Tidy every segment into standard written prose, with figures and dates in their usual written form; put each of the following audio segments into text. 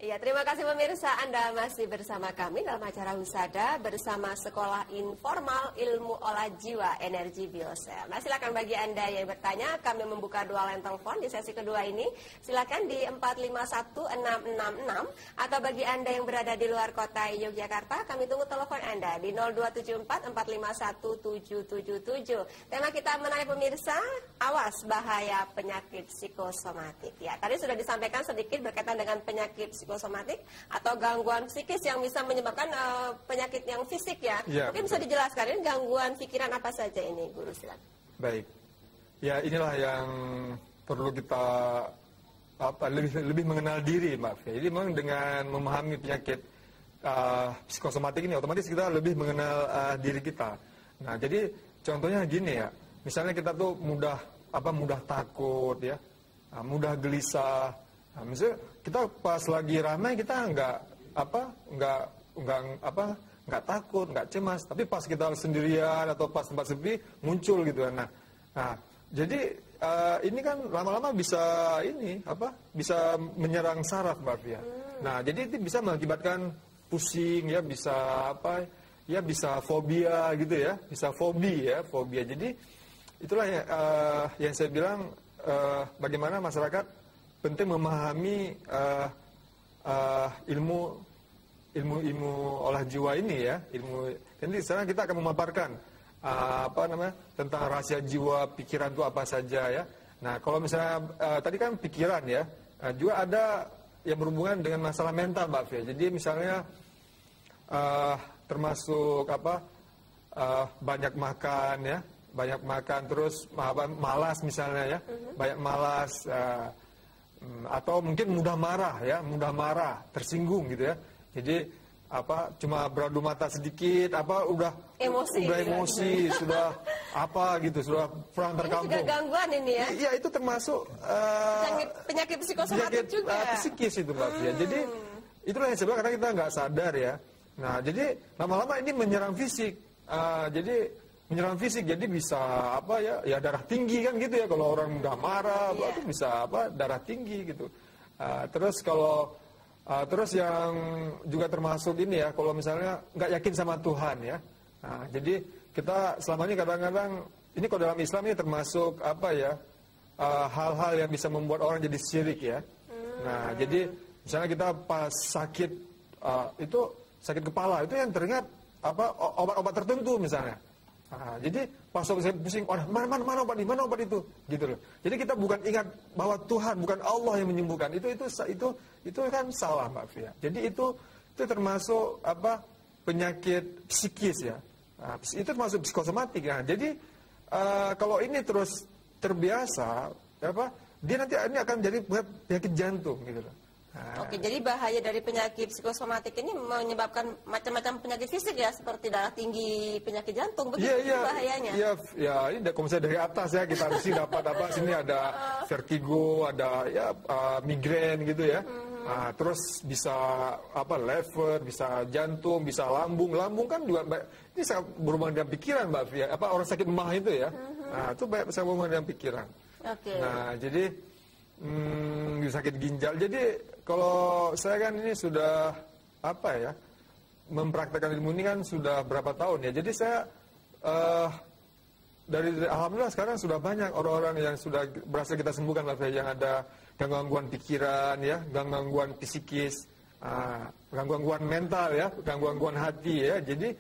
Ya, terima kasih pemirsa, Anda masih bersama kami dalam acara Husada bersama Sekolah Informal Ilmu Olah Jiwa Energi Biosel. Nah, silakan bagi Anda yang bertanya, kami membuka dua line telepon di sesi kedua ini. Silakan di 451666 atau bagi Anda yang berada di luar kota Yogyakarta, kami tunggu telepon Anda di 02744517777. Tema kita menarik pemirsa, awas bahaya penyakit psikosomatik. Ya, tadi sudah disampaikan sedikit berkaitan dengan penyakit psikosomatik atau gangguan psikis yang bisa menyebabkan penyakit yang fisik ya. Mungkin bisa dijelaskan ini gangguan pikiran apa saja ini, Guru, silakan. Baik. Ya, inilah yang perlu kita lebih mengenal diri, Mbak Fia. Jadi memang dengan memahami penyakit psikosomatik ini otomatis kita lebih mengenal diri kita. Nah, jadi contohnya gini ya. Misalnya kita tuh mudah takut ya. Mudah gelisah. Nah, misalnya kita pas lagi ramai kita nggak takut, nggak cemas, tapi pas kita sendirian atau pas tempat sepi muncul gitu kan. Nah, jadi ini kan lama-lama bisa bisa menyerang saraf, Mbak Fia. Nah, jadi itu bisa mengakibatkan pusing ya, bisa bisa fobia gitu ya, bisa fobia. Jadi itulah yang saya bilang bagaimana masyarakat penting memahami ilmu olah jiwa ini ya, Jadi sekarang kita akan memaparkan tentang rahasia jiwa pikiran itu apa saja ya. Nah, kalau misalnya tadi kan pikiran ya, juga ada yang berhubungan dengan masalah mental, Mbak Fia. Jadi misalnya termasuk banyak makan terus malas misalnya ya, banyak malas. Atau mungkin mudah marah, tersinggung gitu ya. Jadi cuma beradu mata sedikit, udah emosi, sudah sudah pulang terkampung. Ini juga gangguan ini ya? Iya, itu termasuk penyakit psikosomatik juga. Psikis itu, Mbak Fia. Jadi itulah yang sebab karena kita nggak sadar ya. Nah, jadi lama-lama ini menyerang fisik. Jadi bisa darah tinggi kan gitu ya, kalau orang mudah marah itu bisa darah tinggi gitu. Terus yang juga termasuk ini ya, kalau misalnya nggak yakin sama Tuhan ya. Nah, jadi kita selama ini kadang-kadang ini kalau dalam Islam ini termasuk hal-hal yang bisa membuat orang jadi syirik ya. Nah, jadi misalnya kita pas sakit itu sakit kepala itu yang teringat obat-obat tertentu misalnya. Nah, jadi pas saya pusing, mana obat itu, gitu loh. Jadi kita bukan ingat bahwa Tuhan, bukan Allah yang menyembuhkan. Itu kan salah, Mbak Fia. Jadi itu termasuk penyakit psikis ya. Nah, itu termasuk psikosomatik ya. Jadi kalau ini terus terbiasa, dia nanti ini akan jadi penyakit jantung, gitu loh. Oke, jadi bahaya dari penyakit psikosomatik ini menyebabkan macam-macam penyakit fisik ya, seperti darah tinggi, penyakit jantung, begitu bahayanya. Iya, ini kalau misalnya dari atas ya, kita harus dapat sini ada vertigo, ada migrain gitu ya. Nah, terus bisa lever, bisa jantung, bisa lambung kan juga ini sangat berhubungan dengan pikiran, Mbak Fia. Orang sakit mah itu ya. Nah, itu sangat berhubungan dengan pikiran. Oke. Nah, jadi sakit ginjal. Jadi kalau saya kan ini sudah mempraktekkan ilmu ini kan sudah berapa tahun ya. Jadi saya dari alhamdulillah sekarang sudah banyak orang-orang yang sudah berhasil kita sembuhkan, yang ada gangguan pikiran ya, gangguan psikis, gangguan mental ya, gangguan hati ya. Jadi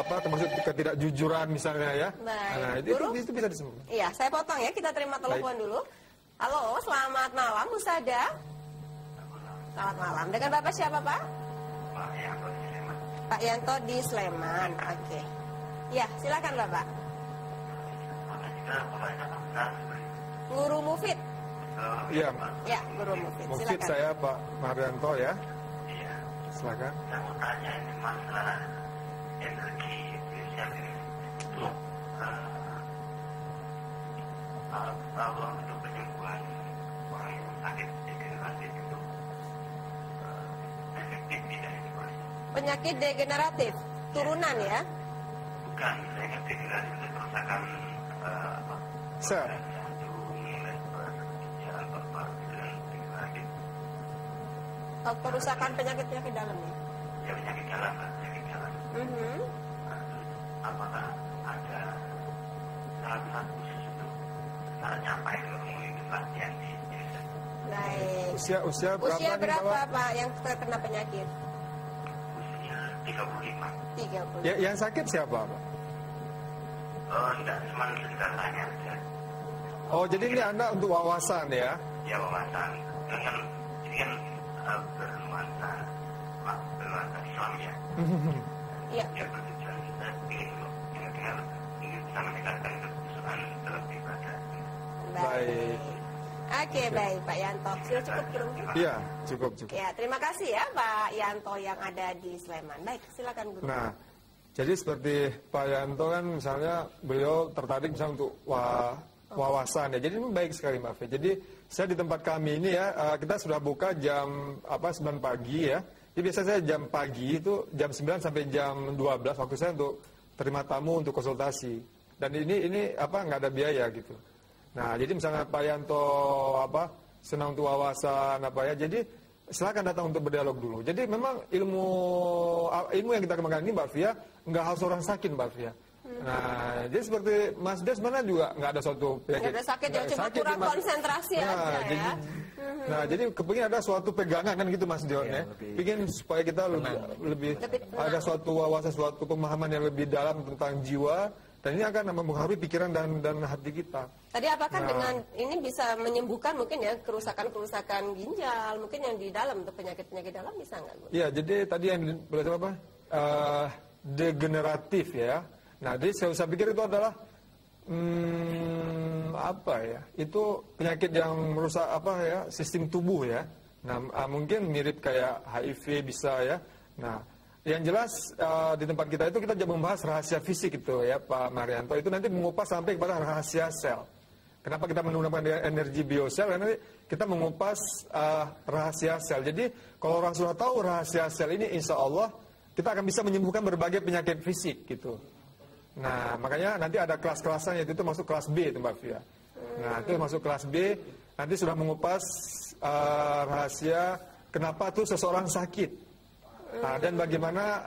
termasuk ketidakjujuran misalnya ya. Baik. Nah, itu bisa disembuhkan. Iya, saya potong ya, kita terima telepon dulu. Halo, selamat malam, Husada. Selamat malam. Dengan Bapak siapa, Pak? Pak Yanto di Sleman. Pak Yanto di Sleman. Oke. Ya, silakan Bapak. Guru Mufid. Iya. Ya, Guru Mufid. Mufid saya Pak Mardianto ya. Iya. Silakan. Saya mau tanya ini masalah energi biosel ini. Itu kalau untuk penyembuhan orang yang sakit degeneratif itu efektif tidak ini, Pak? Penyakit degeneratif, turunan ya? Bukan, saya ingat degeneratif itu kerusakan sel. jantung, lever, ginjal, paru-paru itu yang degeneratif. Kerusakan penyakit-penyakit dalam ya? Ya penyakit dalam, penyakit dalam. Apakah ada saat khusus itu cara capai itu latihan di desa? Baik. Usia berapa Usia nih, berapa Pak? Pak yang terkena penyakit? Usia 35. 30. Yang sakit siapa, Pak? Enggak, cuma sekedar tanya aja. Oh, jadi ini Anda untuk wawasan ya? Ya wawasan. Ini kan bernuansa Islam ya. Iya. Ya bertujuan kita ingin dengar ingin bisa meningkatkan kesusahan dalam ibadah. Baik. Oke, baik Pak Yanto. Sudah cukup belum? Iya, cukup. Ya, terima kasih ya Pak Yanto yang ada di Sleman. Baik, silakan Guru. Nah, jadi seperti Pak Yanto kan misalnya beliau tertarik misalnya untuk wawasan ya. Jadi ini baik sekali Mbak Fe. Jadi saya di tempat kami ini ya, kita sudah buka jam 9 pagi ya. Jadi biasanya saya jam pagi itu jam 9 sampai jam 12 waktu saya untuk terima tamu untuk konsultasi. Dan ini nggak ada biaya gitu. Nah, jadi misalnya Pak Yanto senang untuk wawasan ya. Jadi silakan datang untuk berdialog dulu. Jadi memang ilmu yang kita kembangkan ini Mbak Fia nggak harus orang sakit Mbak Fia. Nah, jadi seperti Mas Des sebenarnya juga nggak ada suatu penyakit. Nggak ada sakit, ya cuma kurang konsentrasi aja ya. Nah, jadi kepingin ada suatu pegangan kan gitu Mas Dion ya. Pingin supaya kita lebih ada suatu wawasan, suatu pemahaman yang lebih dalam tentang jiwa. Dan ini akan mempengaruhi pikiran dan hati kita. Tadi apakah dengan ini bisa menyembuhkan mungkin ya kerusakan-kerusakan ginjal, mungkin yang di dalam untuk penyakit-penyakit dalam bisa nggak? Iya, jadi tadi yang belajar degeneratif ya. Nah, jadi saya pikir itu adalah itu penyakit yang merusak sistem tubuh ya. Nah, mungkin mirip kayak HIV bisa ya. Nah, yang jelas di tempat kita itu kita juga membahas rahasia fisik itu ya Pak Marianto. Itu nanti mengupas sampai kepada rahasia sel. Kenapa kita menggunakan energi biosel? Karena kita mengupas rahasia sel. Jadi kalau orang sudah tahu rahasia sel ini, insya Allah kita akan bisa menyembuhkan berbagai penyakit fisik gitu. Nah, makanya nanti ada kelas-kelasannya, itu masuk kelas B itu Mbak Fia. Nah, itu masuk kelas B, nanti sudah mengupas rahasia kenapa tuh seseorang sakit. Nah, dan bagaimana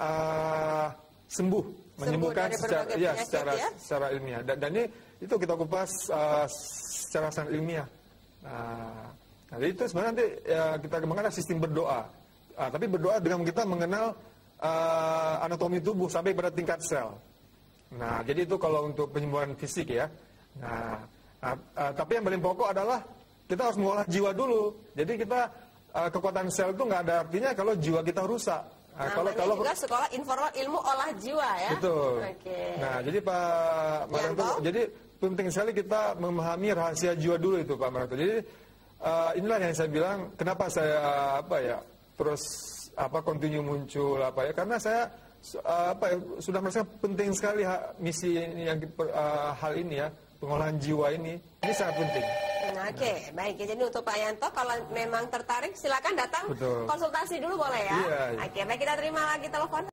menyembuhkan secara ilmiah. Dan ini itu kita kupas secara sangat ilmiah. Nah, itu sebenarnya nanti kita kembangkan sistem berdoa. Tapi berdoa dengan kita mengenal anatomi tubuh sampai pada tingkat sel. Nah, jadi itu kalau untuk penyembuhan fisik ya. Nah, tapi yang paling pokok adalah kita harus mengolah jiwa dulu. Jadi kita kekuatan sel itu nggak ada artinya kalau jiwa kita rusak. Kalau juga sekolah ilmu olah jiwa ya. Betul. Okay. Nah, jadi Pak Marianto, jadi penting sekali kita memahami rahasia jiwa dulu itu Pak Marianto. Jadi inilah yang saya bilang kenapa saya terus continue muncul karena saya sudah merasa penting sekali misi ini hal ini ya, pengolahan jiwa ini sangat penting. Oke, baik. Jadi untuk Pak Yanto, kalau memang tertarik silakan datang konsultasi dulu boleh ya. Iya. Oke, baik, kita terima lagi telepon.